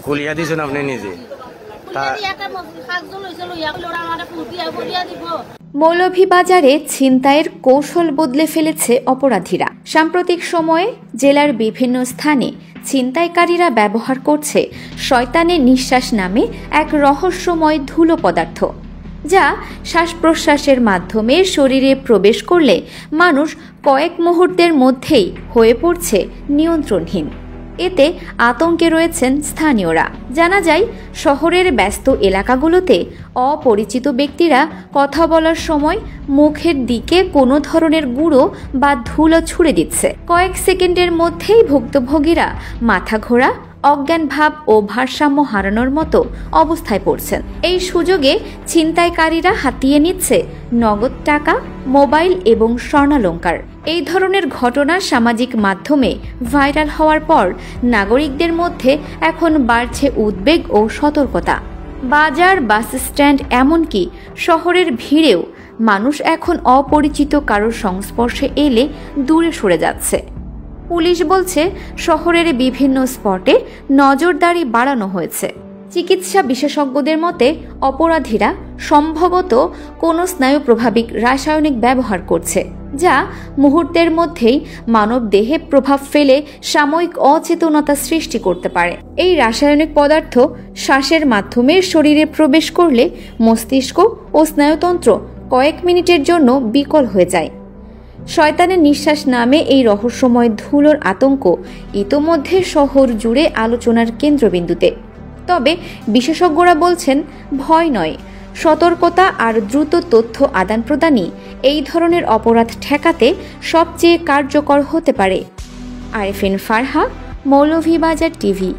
খুলিয়া দিছেন আপনি নিজে? মৌলভীবাজারে ছিনতাইয়ের কৌশল বদলে ফেলেছে অপরাধীরা। সাম্প্রতিক সময়ে জেলার বিভিন্ন স্থানে ছিনতাইকারীরা ব্যবহার করছে শয়তানের নিঃশ্বাস নামে এক রহস্যময় ধুলো পদার্থ, যা শ্বাস প্রশ্বাসের মাধ্যমে শরীরে প্রবেশ করলে মানুষ কয়েক মুহূর্তের মধ্যেই হয়ে পড়ছে নিয়ন্ত্রণহীন। এতে আতঙ্কে রয়েছেন স্থানীয়রা। জানা যায়, শহরের ব্যস্ত এলাকাগুলোতে অপরিচিত ব্যক্তিরা কথা বলার সময় মুখের দিকে কোনো ধরনের গুঁড়ো বা ধুলো ছুঁড়ে দিচ্ছে। কয়েক সেকেন্ডের মধ্যেই ভুক্তভোগীরা মাথা ঘোরা, অজ্ঞান ভাব ও ভারসাম্য হারানোর মতো অবস্থায় পড়ছেন। এই সুযোগে ছিনতাইকারীরা হাতিয়ে নিচ্ছে নগদ টাকা, মোবাইল এবং স্বর্ণালংকার। এই ধরনের ঘটনা সামাজিক মাধ্যমে ভাইরাল হওয়ার পর নাগরিকদের মধ্যে এখন বাড়ছে উদ্বেগ ও সতর্কতা। বাজার, বাস স্ট্যান্ড, এমনকি শহরের ভিড়েও মানুষ এখন অপরিচিত কারোর সংস্পর্শে এলে দূরে সরে যাচ্ছে। পুলিশ বলছে, শহরের বিভিন্ন স্পটে নজরদারি বাড়ানো হয়েছে। চিকিৎসা বিশেষজ্ঞদের মতে, অপরাধীরা সম্ভবত কোনো স্নায়ুপ্রভাবিক রাসায়নিক ব্যবহার করছে, যা মুহূর্তের মধ্যেই মানব দেহে প্রভাব ফেলে সাময়িক অচেতনতা সৃষ্টি করতে পারে। এই রাসায়নিক পদার্থ শ্বাসের মাধ্যমে শরীরে প্রবেশ করলে মস্তিষ্ক ও স্নায়ুতন্ত্র কয়েক মিনিটের জন্য বিকল হয়ে যায়। শয়তানের নিঃশ্বাস নামে এই রহস্যময় ধুলোর আতঙ্ক ইতোমধ্যে শহর জুড়ে আলোচনার কেন্দ্রবিন্দুতে। তবে বিশেষজ্ঞরা বলছেন, ভয় নয়, সতর্কতা আর দ্রুত তথ্য আদান প্রদানই এই ধরনের অপরাধ ঠেকাতে সবচেয়ে কার্যকর হতে পারে। আরেফিন ফারহা, মৌলভীবাজার টিভি।